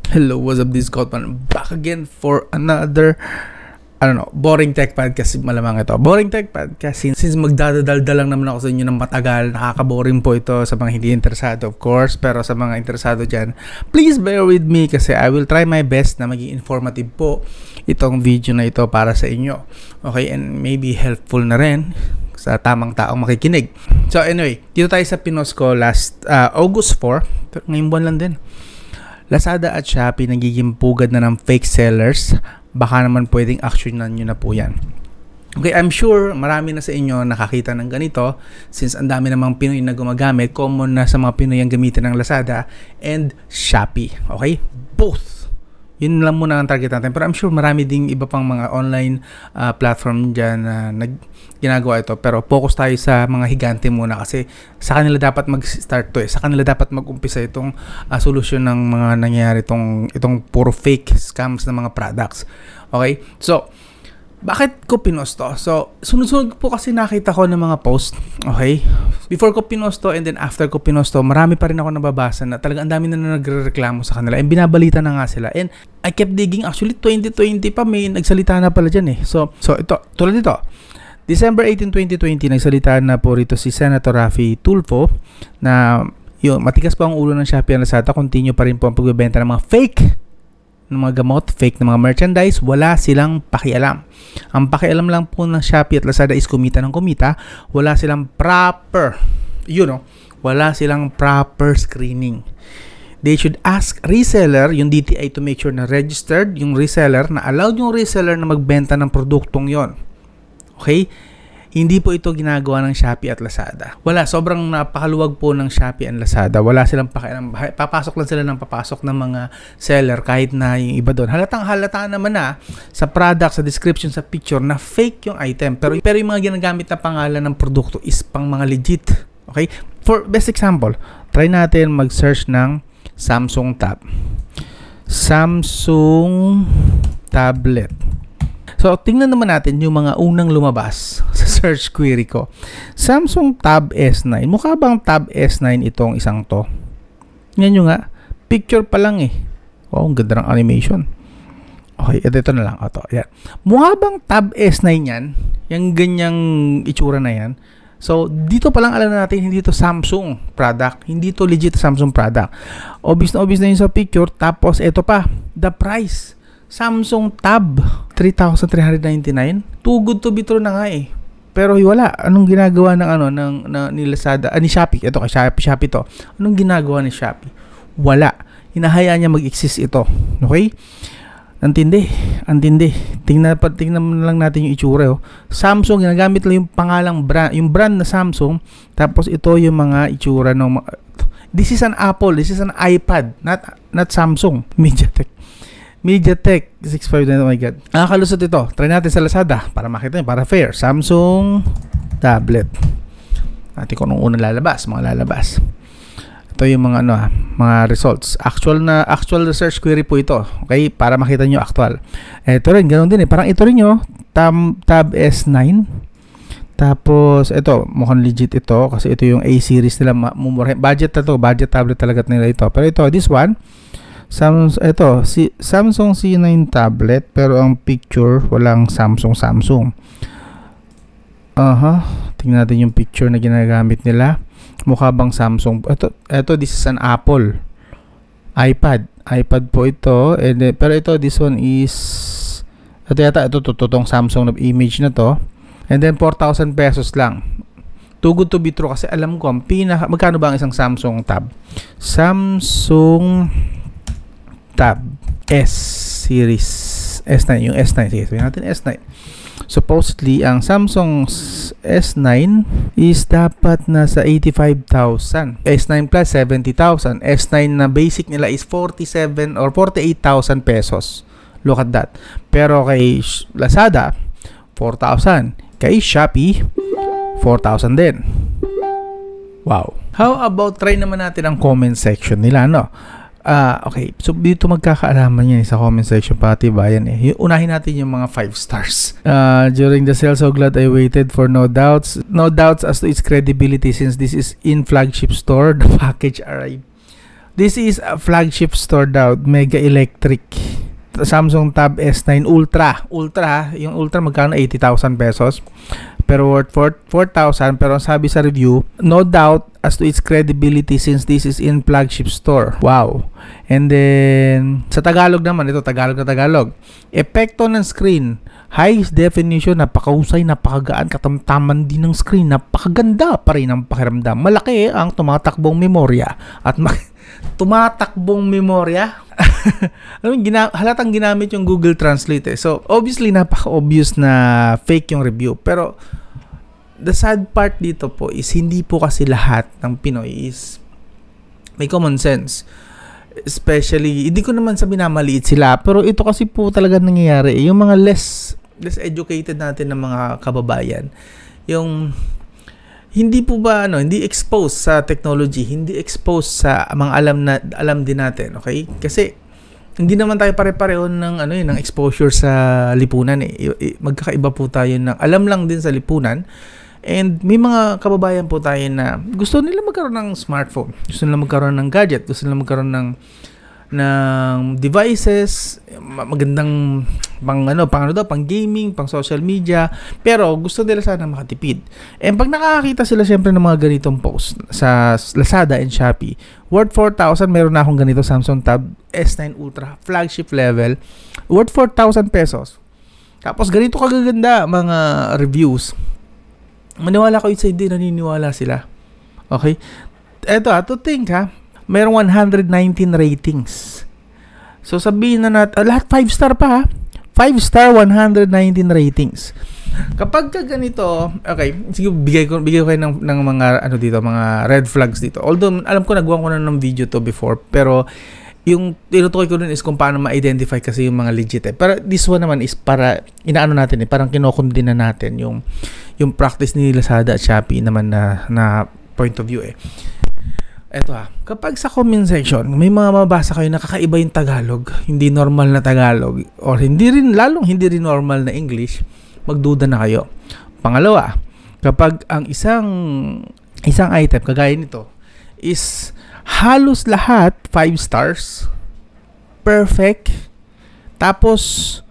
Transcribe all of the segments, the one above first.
Hello, what's up? This is Cotman back again for another, boring tech podcast. Malamang ito. Boring tech podcast. Since magdadaldal lang naman ako sa inyo ng matagal, nakaka-boring po ito sa mga hindi interesado, of course. Pero sa mga interesado dyan, please bear with me kasi I will try my best na maging informative po itong video na ito para sa inyo. Okay, and maybe helpful na rin sa tamang taong makikinig. So anyway, dito tayo sa pinost ko last August 4. Pero ngayong buwan lang din. Lazada at Shopee nagiging pugad na ng fake sellers. Baka naman pwedeng actionan nyo na po yan. Okay, I'm sure marami na sa inyo nakakita ng ganito since ang dami namang Pinoy na gumagamit. Common na sa mga Pinoy ang gamitin ng Lazada and Shopee. Okay? Both. Yun lang muna ang target natin. Pero I'm sure marami ding iba pang mga online platform dyan na ginagawa ito. Pero focus tayo sa mga higante muna kasi sa kanila dapat mag-start to eh. Sa kanila dapat mag-umpisa itong solusyon ng mga nangyayari itong puro fake scams ng mga products. Okay? So, bakit ko pinost to? So, sunod-sunod po kasi nakita ko ng mga post. Okay? Before ko pinost to and then after ko pinost to, marami pa rin ako nababasa na talaga ang dami na nagrereklamo sa kanila. And binabalita na nga sila. And I kept digging. Actually, 2020 pa may nagsalita na pala dyan eh. So ito, tulad dito. December 18, 2020, nagsalita na po rito si Senator Raffy Tulfo na yun, matigas pa ang ulo ng Shopee at Lazada. Continue pa rin po ang pagbebenta ng mga fake ng mga gamot, fake ng mga merchandise, wala silang pakialam. Ang pakialam lang po ng Shopee at Lazada is kumita ng kumita. Wala silang proper, wala silang proper screening. They should ask reseller, yung DTI, to make sure na registered yung reseller, na allowed yung reseller na magbenta ng produktong yon. Okay? Hindi po ito ginagawa ng Shopee at Lazada. Wala, sobrang napakaluwag po ng Shopee and Lazada. Wala silang pakialam. Papasok lang sila ng papasok ng mga seller kahit na yung iba doon. Halatang naman na sa product, sa description, sa picture na fake yung item. Pero yung mga ginagamit na pangalan ng produkto is pang mga legit. Okay? For best example, try natin mag-search ng Samsung Tab. Samsung tablet. So, tingnan naman natin yung mga unang lumabas sa search query ko. Samsung Tab S9. Mukha bang Tab S9 itong isang to? Yan yung nga. Picture pa lang eh. Wow, ang ganda ng animation. Okay, ito na lang. Ito, yan. Mukha bang Tab S9 yan? Yung ganyang itsura na yan. So, dito pa lang alam natin hindi to Samsung product. Hindi to legit Samsung product. Obvious na yun sa picture. Tapos, ito pa. The price. Samsung Tab 3,399. Too good to be true na nga eh. Pero wala. Anong ginagawa ni Lazada, ni Shopee? Ito kay Shopee to. Anong ginagawa ni Shopee? Wala. Hinahayaan niya mag-exist ito. Okay? Antindi. Tingnan lang natin yung itsura. Oh. Samsung, ginagamit lang yung pangalang brand, yung brand na Samsung. Tapos ito yung mga itsura ng this is an Apple, this is an iPad, not Samsung. MediaTek 659. Oh my god. Nakakalusot ito. Try natin sa Lazada para makita nyo, para fair. Samsung tablet. Natin kung anong unang lalabas, mga lalabas. Ito yung mga mga results. Actual research query po ito. Okay? Para makita nyo actual. Ito rin, ganoon din eh. Parang ito rin nyo. Tab S9. Tapos, ito, mukhang legit ito. Kasi ito yung A series nila. Budget na to. Budget tablet talaga nila ito. Pero ito, this one. Samsung C9 tablet pero ang picture walang Samsung. Tingnan natin yung picture na ginagamit nila. Mukha bang Samsung? Ito this is an Apple iPad po ito. Pero ito, this one is ito totoong Samsung na image na to. And then 4,000 pesos lang. Too good to be true kasi alam ko magkano ba ang isang Samsung Tab? Samsung Tab S series S9, yung S9. Sige, sabihin natin S9. Supposedly, ang Samsung S9 is dapat nasa 85,000. S9 plus 70,000. S9 na basic nila is 47 or 48,000 pesos. Look at that. Pero kay Lazada, 4,000. Kay Shopee, 4,000 din. Wow. How about try naman natin ang comment section nila, no? Okay, so dito magkakaalaman yan sa comment section pati bayan eh. Unahin natin yung mga 5 stars. During the sale, so glad I waited for no doubts as to its credibility since this is in flagship store. The package arrived This is a flagship store daw, Mega Electric. Samsung Tab S9 Ultra. Ultra, yung Ultra magkano? 80,000 pesos. Pero worth 4,000. Pero sabi sa review, no doubt as to its credibility since this is in flagship store. Wow. And then, sa Tagalog naman, ito Tagalog na Tagalog. Epekto ng screen. High definition, napakahusay, napakagaan, katamtaman din ng screen. Napakaganda pa rin ang pakiramdam. Malaki ang tumatakbong memorya. At tumatakbong memorya? Halatang ginamit yung Google Translate. So, obviously, napaka-obvious na fake yung review. Pero, the sad part dito po is hindi po kasi lahat ng Pinoy is may common sense. Especially, hindi ko naman sabi na maliit sila, pero ito kasi po talaga nangyayari. Yung mga less educated natin ng mga kababayan, yung hindi po ba hindi exposed sa technology, hindi exposed sa mga alam din natin, okay? Kasi hindi naman tayo pare-pareho ng ng exposure sa lipunan magkakaiba po tayo ng alam lang din sa lipunan. And may mga kababayan po tayo na gusto nila magkaroon ng smartphone, gusto nila magkaroon ng gadget, gusto nila magkaroon ng devices, magandang pang gaming, pang social media, pero gusto nila sana makatipid. And pag nakakita sila syempre ng mga ganitong post sa Lazada and Shopee, worth 4,000, meron na akong ganito Samsung Tab S9 Ultra, flagship level, worth 4,000 pesos. Tapos ganito kagaganda mga reviews. Maniwala ko hindi naniniwala sila. Okay? Eto to think mayroong 119 ratings. So sabihin na natin, lahat 5 star pa 5 star, 119 ratings. Kapag ganito, okay, sige bigay ko kayo ng mga dito, mga red flags dito. Although alam ko nagawa ko na ng video to before, pero yung tinutukoy ko dun is kung paano ma-identify kasi yung mga legit Pero this one naman is para inaano natin parang kinokondina natin yung practice ni Lazada at Shopee naman na point of view Eto kapag sa comment section, may mga mabasa kayo na kakaiba yung Tagalog, hindi normal na Tagalog, or hindi rin normal na English, magduda na kayo. Pangalawa, kapag ang isang item, kagaya nito, is halos lahat 5 stars, perfect, tapos,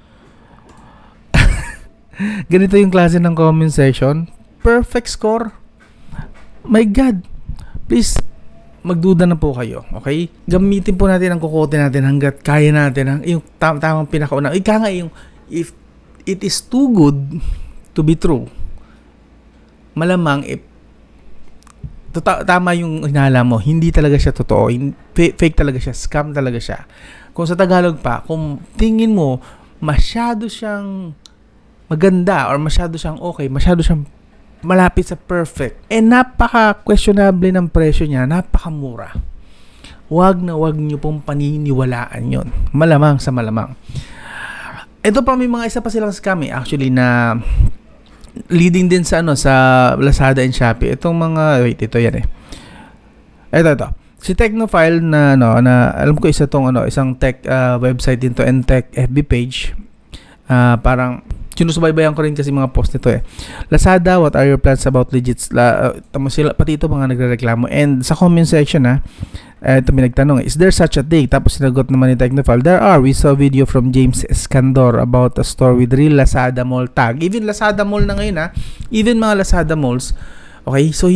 ganito yung klase ng comment section, perfect score, my God, please, magduda na po kayo, okay? Gamitin po natin ang kukote natin hanggat kaya natin yung tamang pinakauna. Ika nga yung if it is too good to be true, malamang tama yung hinala mo, hindi talaga siya totoo, fake talaga siya, scam talaga siya. Kung sa Tagalog pa, kung tingin mo masyado siyang maganda or masyado siyang okay, masyado siyang malapit sa perfect, napaka-questionable ng presyo niya, napakamura. Wag niyo pong paniniwalaan yon. Malamang sa malamang. Ito pa, may mga isa pa silang scam actually na leading din sa sa Lazada and Shopee. Itong mga ito yan Ito. Si Technofile na alam ko isang tech website din to and tech FB page. Parang sinusubaybayan ko rin kasi mga post nito Lazada, what are your plans about legits? Sila, pati ito mga nagrereklamo. And sa comment section ito may nagtanong, is there such a thing? Tapos sinagot naman ni Technofile, there are. We saw video from James Escandor about a store with real Lazada Mall tag. Even Lazada Mall na ngayon even mga Lazada Malls. Okay, so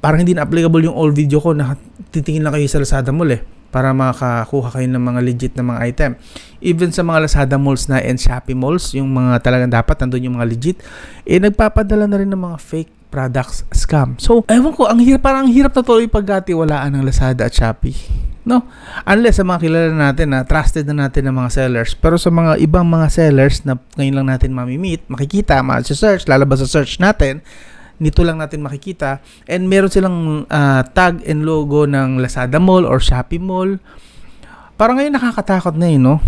parang hindi na applicable yung old video ko na titingin lang kayo sa Lazada Mall para makakuha kayo ng mga legit na mga item. Even sa mga Lazada Malls and Shopee Malls, yung mga talagang dapat nandun yung mga legit, nagpapadala na rin ng mga fake products, scam. So, ewan ko, parang ang hirap na tuloy pagkatiwalaan ng Lazada at Shopee. No? Unless sa mga kilala natin trusted na natin ng mga sellers. Pero sa mga ibang mga sellers na ngayon lang natin mamimit, makikita, ma-search, lalabas sa search natin, nito lang natin makikita, and meron silang tag and logo ng Lazada Mall or Shopee Mall. Parang ngayon nakakatakot na no?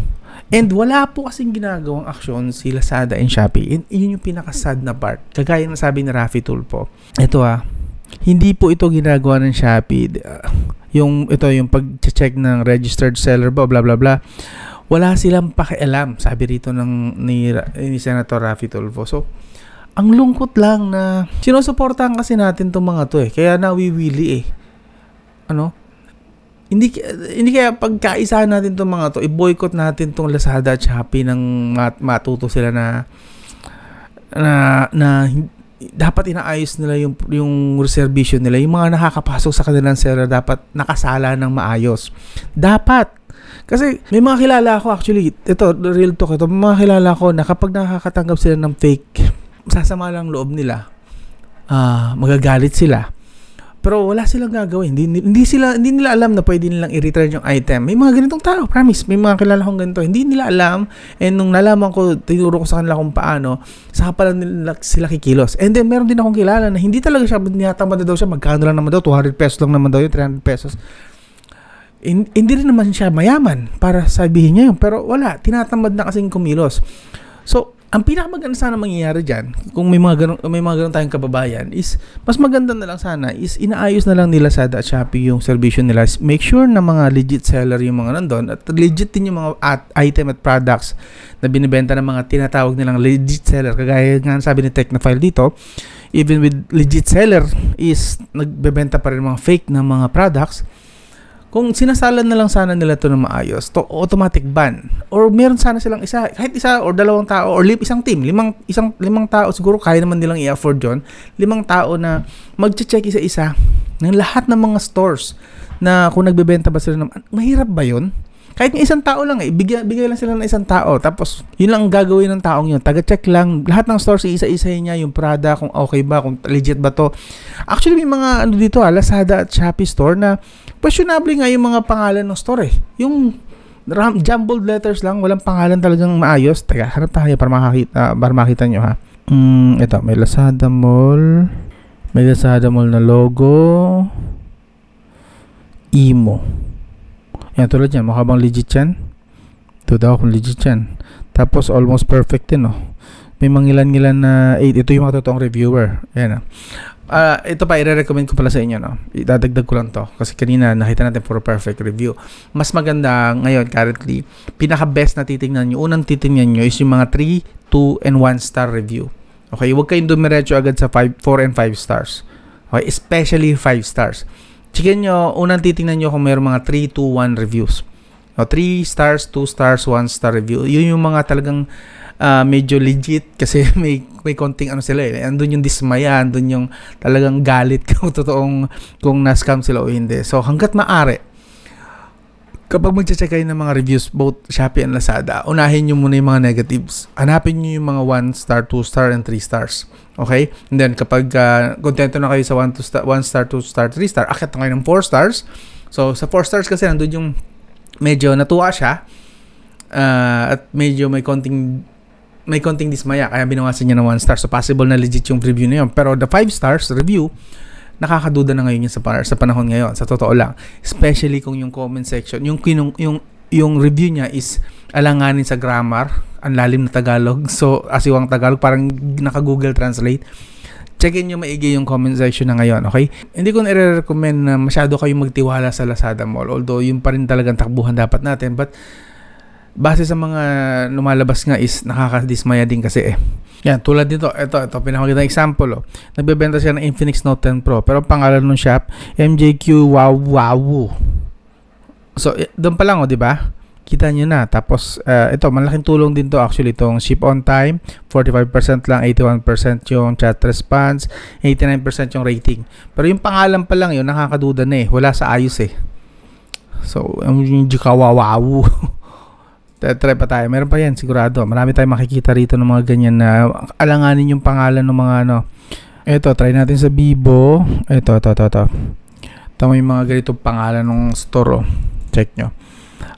And wala po kasing ginagawang aksyon si Lazada and Shopee. And yun yung pinaka-sad na part. Kagaya na sabi ni Rafi Tulfo. Ito hindi po ito ginagawa ng Shopee. Yung pag-check ng registered seller blah blah blah. Wala silang pakialam, sabi rito ni Senator Rafi Tulfo. So, ang lungkot lang na sinusuportahan kasi natin itong mga to kaya nawiwili hindi kaya pagkaisahan natin tong mga to, i-boycott natin tong Lazada at Shopee nang matuto sila na dapat inaayos nila yung reservation nila. Yung mga nakakapasok sa kanilang seller dapat nakasala ng maayos. Dapat. Kasi may mga kilala ako actually, ito, real talk ito, may mga kilala ko na kapag nakakatanggap sila ng fake, sasama lang loob nila. Magagalit sila. Pero wala silang gagawin. Hindi nila alam na pwede nilang i-return yung item. May mga ganitong tao, promise. May mga kilala kong ganito. Hindi nila alam. And nung nalaman ko, tinuro ko sa kanila kung paano, saka pala nila sila kikilos. And then, meron din akong kilala na hindi talaga siya, niyatamad na daw siya, magkano lang naman daw, 200 pesos lang naman daw yun, 300 pesos. Hindi rin naman siya mayaman para sabihin niya yun. Pero wala, tinatamad na kasing kumilos. So, ang pinakamaganda sana mangyayari dyan, kung may mga ganun tayong kababayan, is mas maganda na lang sana is inaayos na lang nila Lazada at Shopee yung servisyo nila. Make sure na mga legit seller yung mga nandun at legit din yung mga item at products na binibenta ng mga tinatawag nilang legit seller. Kagaya nga sabi ni Technofile dito, even with legit seller is nagbebenta pa rin mga fake na mga products. Kung sinasalan na lang sana nila ito na maayos, to automatic ban. Or meron sana silang kahit isa or dalawang tao, or isang team, limang tao, siguro kaya naman nilang i-afford yun, 5 tao na mag-check isa-isa ng lahat ng mga stores na kung nagbebenta ba sila ng, mahirap ba yun? Kahit ng isang tao lang bigay lang sila ng isang tao, tapos yun lang ang gagawin ng taong yun, taga-check lang, lahat ng stores isa-isahin niya yung product, kung okay ba, kung legit ba to. Actually may mga dito, Lazada at Shopee store na questionable nga yung mga pangalan ng store yung jumbled letters lang, walang pangalan talagang maayos. Teka, hanap tayo para makita nyo ha. Ito, may Lazada Mall na logo, Imo. Yan, tulad yan. Mukha bang legit yan? Ito daw kung legit yan. Tapos, almost perfect din, May mangilan-ngilan na 8. Ito yung mga totoong reviewer. Yan, ito pa, i-recommend ko pala sa inyo, Idadagdag ko lang to. Kasi kanina, nakita natin for a perfect review. Mas maganda ngayon, currently, pinaka-best na titingnan nyo. Unang titingnan nyo is yung mga 3, 2, and 1 star review. Okay? Huwag kayong dumiretso agad sa 4 and 5 stars. Okay? Especially 5 stars. Checkin nyo, unang titingnan nyo kung mayroong mga 3, 2, 1 reviews. 3 stars, 2 stars, 1 star review. Yun yung mga talagang medyo legit kasi may konting sila Andun yung dismaya, andun yung talagang galit kung totoong kung na-scam sila o hindi. So hanggat maaari, kapag mag-check kayo ng mga reviews, both Shopee and Lazada, unahin nyo muna yung mga negatives. Hanapin nyo yung mga 1 star, 2 star, and 3 stars. Okay? And then, kapag kontento na kayo sa 1 star, 2 star, 3 star, akit na kayo ng 4 stars. So, sa 4 stars kasi, nandun yung medyo natuwa siya at medyo may konting dismaya, kaya binawasan niya ng 1 star. So, possible na legit yung review na yun. Pero, the 5 stars review, nakakaduda na ngayon yun sa panahon ngayon, sa totoo lang. Especially kung yung comment section, yung review niya is alanganin sa grammar, ang lalim na Tagalog, so asiwang Tagalog, parang naka-Google Translate. Checkin nyo maigi yung comment section na ngayon, okay? Hindi ko nire-recommend na masyado kayong magtiwala sa Lazada Mall, although yun pa rin talagang takbuhan dapat natin, but base sa mga lumalabas nga is nakakadismaya din kasi Yan, tulad dito, ito pinakagandang example, Nagbebenta siya ng Infinix Note 10 Pro, pero pangalan ng shop, MJQ Wow. So, doon pa lang, di ba? Kita nyo na. Tapos, ito, malaking tulong din to actually, itong ship on time, 45% lang, 81% yung chat response, 89% yung rating. Pero yung pangalan pa lang yun, nakakaduda na wala sa ayos So, MJQ Wow. Try pa tayo. Meron pa yan, sigurado. Marami tayong makikita rito ng mga ganyan na alanganin yung pangalan ng mga Ito, try natin sa Vivo. Ito. Tama yung mga ganitong pangalan ng store. Check nyo.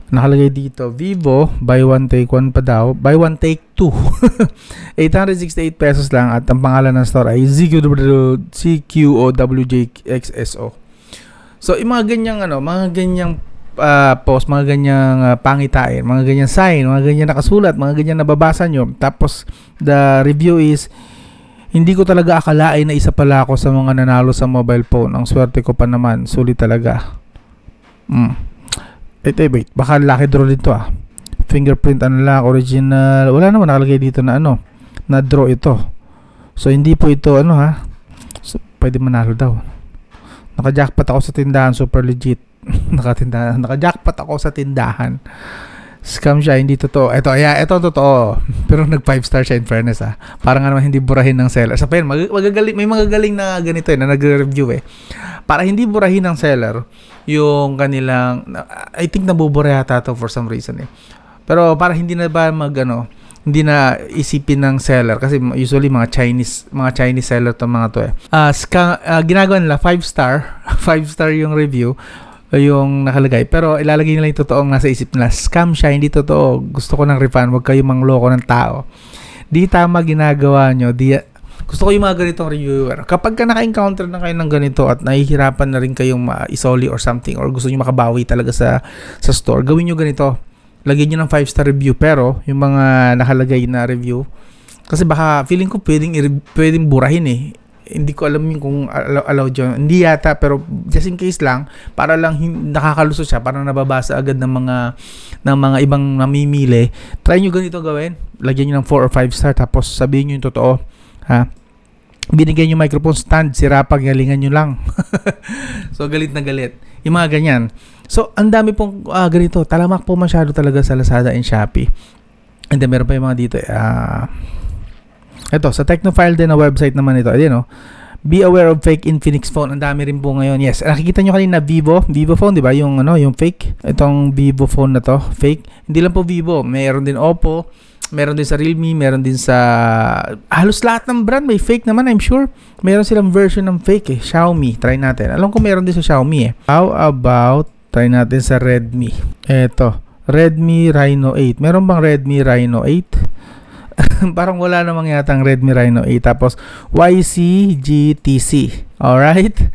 Nakalagay dito, Vivo, buy one take one pa daw. Buy one take two. 868 pesos lang at ang pangalan ng store ay CQOWJXSO. So, yung mga ganyang post, mga ganyang pangitain, mga ganyang sign, mga ganyang nakasulat, mga ganyang nababasa nyo. Tapos, the review is, hindi ko talaga akalain na isa pala ako sa mga nanalo sa mobile phone. Ang swerte ko pa naman. Sulit talaga. Wait. Baka lucky draw dito Fingerprint unlock, original. Wala naman nakalagay dito na na draw ito. So, hindi po ito So, pwede manalo daw. Naka-jackpot ako sa tindahan. Super legit. naka-jackpot ako sa tindahan. Scam siya, hindi totoo. Ito totoo. Pero nag 5 star siya in fairness Parang naman hindi burahin ng seller. Sa pen, may magagaling na ganito na nagre-review Para hindi burahin ng seller yung kanilang, I think nabubura yata to for some reason Pero para hindi na ba hindi na isipin ng seller kasi usually mga Chinese seller to mga to ginagawa nila 5 star 5 star yung review yung nakalagay pero ilalagay nila yung totoong nasa isip nila. Scam siya, hindi totoo, gusto ko ng refund, wag kayong mangloko ng tao, di tama ginagawa nyo. Gusto ko yung mga ganitong reviewer. Kapag ka naka-encounter na kayo ng ganito at nahihirapan na rin kayong isoli or something or gusto nyo makabawi talaga sa store, gawin nyo ganito. Lagyan nyo ng 5 star review pero yung mga nakalagay na review kasi baka feeling ko pwedeng burahin hindi ko alam yung kung allowed yun, hindi yata, pero just in case lang para lang nakakalusot siya, para nababasa agad ng mga ibang namimili. Try nyo ganito gawin, lagyan nyo ng 4 or 5 star tapos sabihin nyo yung totoo binigyan nyo microphone stand, sirapag, galingan nyo lang. So galit na galit yung mga ganyan. So, ang dami pong ganito. Talamak po masyado talaga sa Lazada and Shopee. And then, meron pa yung mga dito. Ito, sa Tecnofile din na website naman ito. Ayan, be aware of fake Infinix phone. Ang dami rin po ngayon. Yes, nakikita nyo kanina Vivo phone, di ba? Yung fake. Itong Vivo phone na to, fake. Hindi lang po Vivo. Meron din Oppo. Meron din sa Realme. Meron din sa halos lahat ng brand. May fake naman, I'm sure. Meron silang version ng fake Xiaomi. Try natin. Alam ko meron din sa Xiaomi How about try natin sa Redmi. Eto, Redmi Rhino 8. Meron bang Redmi Rhino 8? Parang wala namang yatang Redmi Rhino 8. Tapos, YCGTC. Alright?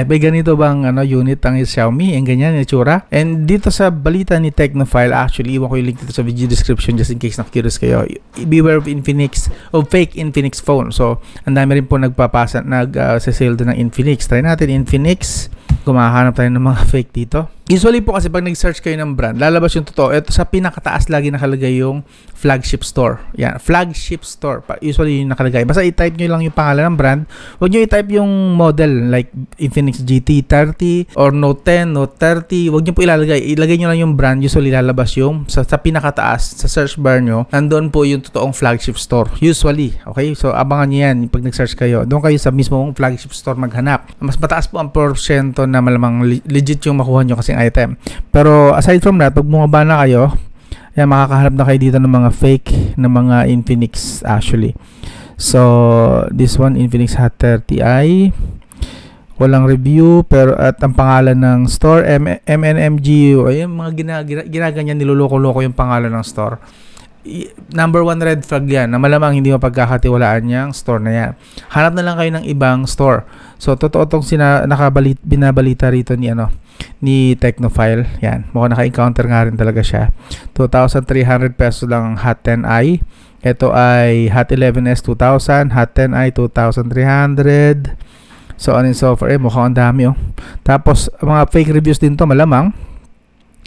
May ganito bang unit ang Xiaomi? Ang ganyan, yung tsura. And dito sa balita ni Tecnofile, actually, iwan ko yung link dito sa video description just in case na-curious kayo. Beware of fake Infinix phone. So, ang dami rin po nag-sale din ng Infinix. Try natin Infinix. Kumahanap tayo ng mga fake dito. Usually po kasi pag nag-search kayo ng brand, lalabas yung totoo. Ito sa pinakataas lagi nakalagay yung flagship store. Yan, flagship store. Usually yung nakalagay. Basta i-type nyo lang yung pangalan ng brand. Huwag nyo i-type yung model like Infinix GT30 or Note 10, Note 30. Huwag nyo po ilalagay. Ilagay nyo lang yung brand. Usually lalabas yung sa pinakataas, sa search bar nyo, nandoon po yung totoong flagship store. Usually. Okay? So, abangan nyo yan pag nag-search kayo. Doon kayo sa mismong flagship store maghanap. Mas mataas po ang porsyento na malamang legit yung makuha nyo kasing item. Pero aside from that, pag bumaba na kayo, yan, makakahanap na kayo dito ng mga fake na mga Infinix actually. So, this one, Infinix Hot 30i. Walang review, pero at ang pangalan ng store, MNMGU. Ayun, mga ginaganyan, niloloko-loko yung pangalan ng store. Number 1 red flag yan, na malamang hindi mapagkakatiwalaan yung store na yan. Hanap na lang kayo ng ibang store. So, totoo itong binabalita rito ni Tecnofile. Yan, mukhang naka-encounter nga rin talaga siya. 2,300 pesos lang ang Hot 10i. Ito ay Hot 11s 2,000, Hot 10i 2,300. So on and so forth. Mukhang ang dami Tapos, mga fake reviews din to malamang.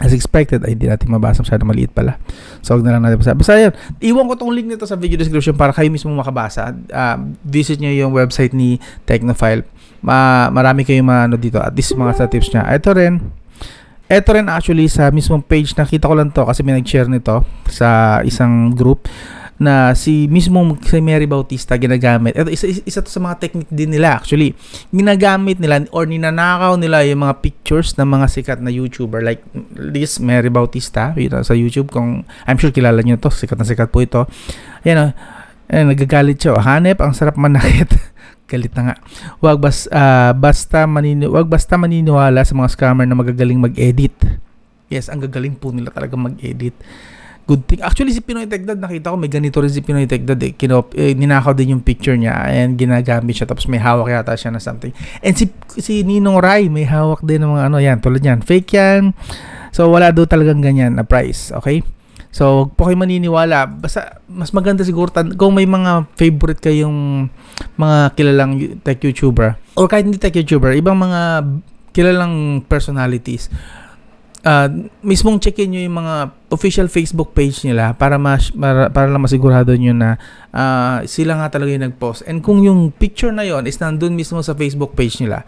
As expected, ay hindi natin mabasa, masyado maliit pala. So, huwag na lang natin basa. Basta yun, iwan ko tong link nito sa video description para kayo mismo makabasa. Visit nyo yung website ni Tecnofile. Marami kayong dito. At least mga sa tips niya. Ito rin actually sa mismong page, nakita ko lang to kasi may nag-share nito sa isang group na si Mary Bautista ginagamit. Ito, isa to sa mga technique din nila actually. Ginagamit nila or ninanakaw nila yung mga pictures ng mga sikat na YouTuber like this Mary Bautista sa YouTube. Kung I'm sure kilala nyo to, sikat na sikat po ito. Ayan nagagalit siya. Hanep, ang sarap manakit. Galit na nga. Wag basta maniniwala sa mga scammer na magagaling mag-edit. Yes, ang gagaling po nila talaga mag-edit. Good thing. Actually, si Pinoy Tech Dad, nakita ko may ganito rin si Pinoy Tech Dad ninakaw din yung picture niya and ginagamit siya tapos may hawak yata siya na something. And si Ninong Rai may hawak din ng mga yan, tulad yan. Fake yan. So, wala daw talagang ganyan na price. Okay? So, huwag po kayo maniniwala. Basta, mas maganda siguro kung may mga favorite kayong mga kilalang tech YouTuber or kahit hindi tech YouTuber, ibang mga kilalang personalities. Mismong checkin nyo yung mga official Facebook page nila para lang masigurado nyo na sila nga talaga yung nag-post. And kung yung picture na yon is nandun mismo sa Facebook page nila,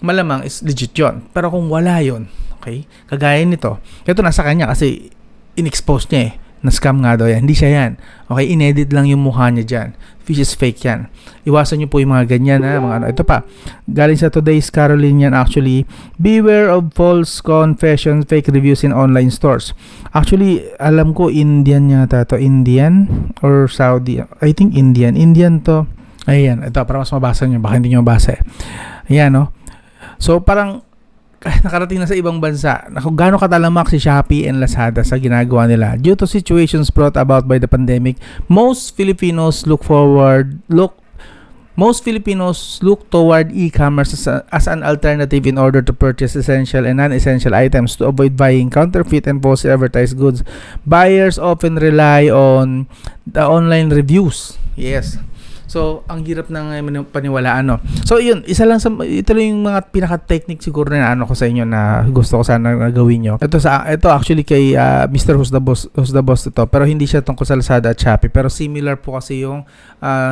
malamang is legit yon. Pero kung wala yon, Okay? Kagaya nito. Ito nasa kanya kasi in-expose niya na scam nga daw yan. Hindi siya yan. Okay? Inedit lang yung mukha niya dyan. Which is fake yan. Iwasan niyo po yung mga ganyan mga ano. Ito pa. Galing sa Today's Carolinian actually. Beware of false confessions, fake reviews in online stores. Actually, alam ko Indian yata to. Indian or Saudi. I think Indian. Indian to. Ayan. Ito para mas mabasa niyo. Baka hindi niyo mabasa Ayan no. So parang nakarating na sa ibang bansa na kung gaano katalamak si Shopee and Lazada sa ginagawa nila. Due to situations brought about by the pandemic, most Filipinos look toward e-commerce as an alternative in order to purchase essential and non-essential items to avoid buying counterfeit and falsely advertised goods. Buyers often rely on the online reviews. Yes. So, ang hirap ng paniwalaan, no? So, yun, ito lang yung mga pinaka-technique siguro na ano ko sa inyo na gusto ko sana gawin nyo. Ito actually kay Mr. Who's the Boss ito, pero hindi siya tungkol sa Lazada at Shopee, pero similar po kasi yung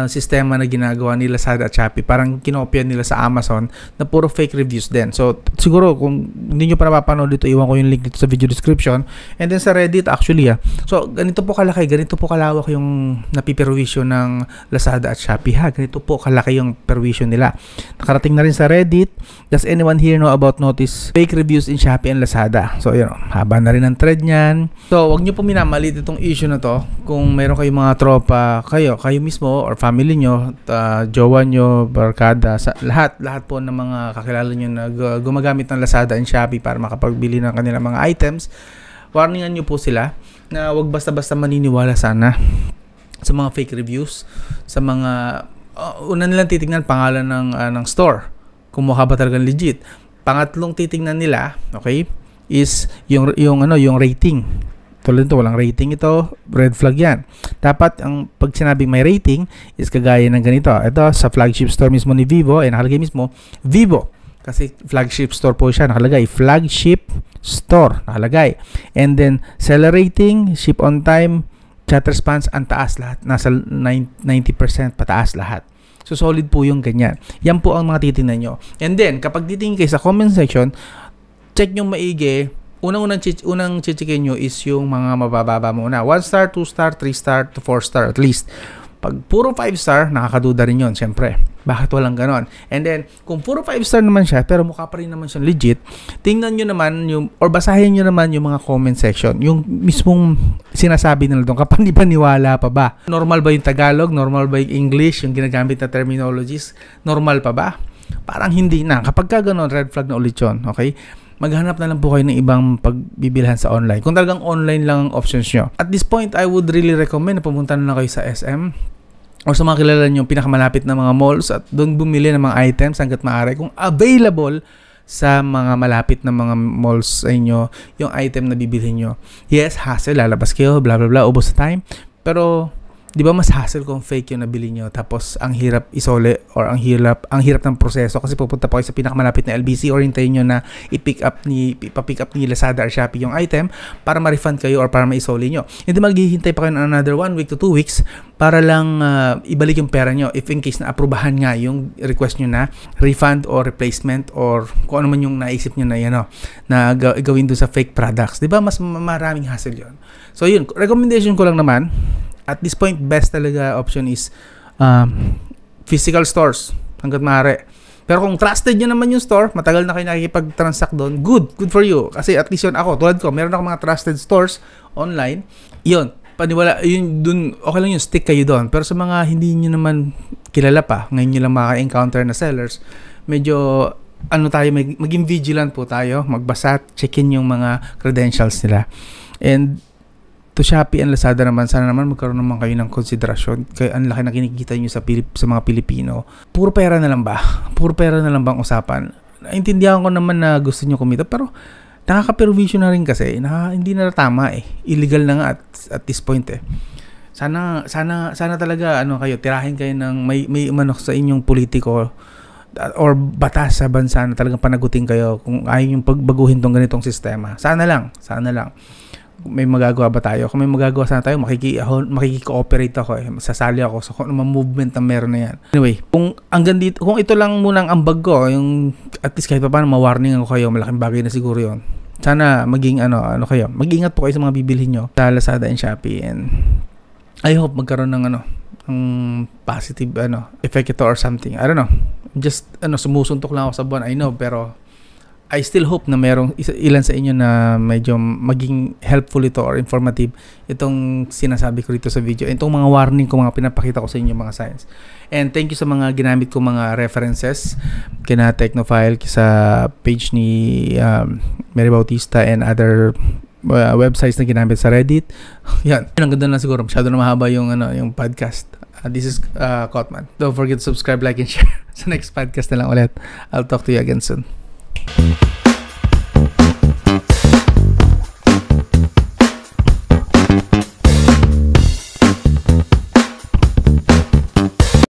sistema na ginagawa ni Lazada at Shopee. Parang kinopya nila sa Amazon na puro fake reviews din. So, siguro kung hindi nyo pa napapanood dito, iwan ko yung link dito sa video description. And then sa Reddit actually, so, ganito po kalaki, ganito po kalawak yung napiperwisyo ng Lazada at Shopee. Ganito po kalaki yung perwisyo nila. Nakarating na rin sa Reddit. Does anyone here know about notice fake reviews in Shopee and Lazada? So, yun, haba na rin ang thread niyan. So, wag nyo po minamalit itong issue na to. Kung mayroon kayong mga tropa, kayo mismo or family nyo, jowa nyo, barkada, lahat po ng mga kakilala nyo na gumagamit ng Lazada and Shopee para makapagbili ng kanilang mga items, warningan nyo po sila na wag basta-basta maniniwala sana sa mga fake reviews, sa mga una nilang titingnan pangalan ng store, kung mukha ba talagang legit. Pangatlong titingnan nila, okay, is yung rating. Tulad nito, walang rating ito, red flag yan. Dapat ang pag sinabing may rating is kagaya ng ganito. Ito sa flagship store mismo ni Vivo, nakalagay mismo Vivo. Kasi flagship store po siya, nakalagay flagship store, nakalagay. And then seller rating, ship on time, chat response, ang taas lahat. Nasa 90% pataas lahat. So, solid po yung ganyan. Yan po ang mga titingnan nyo. And then, kapag titingin kayo sa comment section, check nyo maigi. Unang chichikin nyo is yung mga mabababa muna. 1 star, 2 star, 3 star, to 4 star at least. Pag puro 5 star, nakakaduda rin yun, syempre. Bakit walang ganon? And then, kung puro 5 star naman siya, pero mukha pa rin naman siyang legit, tingnan nyo naman, or basahin nyo naman yung mga comment section. Yung mismong sinasabi nila doon, kapaniwala pa ba? Normal ba yung Tagalog? Normal ba yung English? Yung ginagamit na terminologies? Normal pa ba? Parang hindi na. Kapag ka ganon, red flag na ulit yun. Okay? Maghanap na lang po kayo ng ibang pagbibilhan sa online. Kung talagang online lang ang options nyo. At this point, I would really recommend na pumunta na lang kayo sa SM or sa mga kilala nyo pinakamalapit na mga malls at doon bumili ng mga items hanggat maaari kung available sa mga malapit na mga malls sa inyo yung item na bibilhin nyo. Yes, hassle, lalabas kayo, blah blah blah, ubos sa time. Pero di ba mas hassle kung fake yung nabili nyo tapos ang hirap isole or ang hirap ng proseso kasi pupunta pa kayo sa pinakamalapit na LBC or hintayin nyo na ipa-pick up ni Lazada or Shopee yung item para ma-refund kayo or para ma-isole nyo. Hindi maghihintay pa kayo ng another 1 week to 2 weeks para lang ibalik yung pera nyo if in case na aprubahan nga yung request nyo na refund or replacement or kung ano man yung naisip nyo na na gawin doon sa fake products. Di ba mas maraming hassle yun. So yun, recommendation ko lang naman at this point, best talaga option is physical stores hanggat maaari. Pero kung trusted nyo naman yung store, matagal na kayo nakikipag-transact doon, good for you. Kasi at least yun ako, tulad ko, meron ako mga trusted stores online. Yun, paniwala, yun dun, okay lang yun, stick kayo doon. Pero sa mga hindi nyo naman kilala pa, ngayon nyo lang maka-encounter na sellers, medyo maging vigilant po tayo, magbasa, check-in yung mga credentials nila. And to Shopee and Lazada naman, sana naman magkaroon naman kayo ng konsiderasyon. Kaya ang laki na kinikita nyo sa mga Pilipino. Puro pera na lang ba? Puro pera na lang bang usapan? Naintindihan ko naman na gusto nyo kumita, pero nakaka-pervision na rin kasi. Hindi na tama eh. Illegal na nga at this point eh. Sana talaga kayo, tirahin kayo ng may manok sa inyong politiko or batas sa bansa na talagang panagutin kayo kung ayaw yung pagbaguhin tong ganitong sistema. Sana lang. May magagawa ba tayo? Kung may magagawa sana tayo, makiki-cooperate ako eh. Masasali ako sa kung anong movement na meron na yan. Anyway, kung ito lang muna ang ambag ko, yung at least kahit pa paano ma-warning ako kayo, malaking bagay na siguro yon. sana maging kayo, mag-ingat po kayo sa mga bibilhin nyo sa Lazada and Shopee, and I hope magkaroon ng ng positive effect ito or something. I don't know. Just sumusuntok lang ako sa buwan, I know, pero I still hope na merong ilan sa inyo na medyo maging helpful ito or informative itong sinasabi ko rito sa video. Itong mga warning ko, mga pinapakita ko sa inyo, mga science. And thank you sa mga ginamit ko mga references kina Technophile, sa page ni Mary Bautista and other websites na ginamit sa Reddit. Yan. Ang ganda na siguro. Masyado na mahaba yung podcast. This is Kotman. Don't forget to subscribe, like, and share. Sa next podcast na lang ulit. I'll talk to you again soon.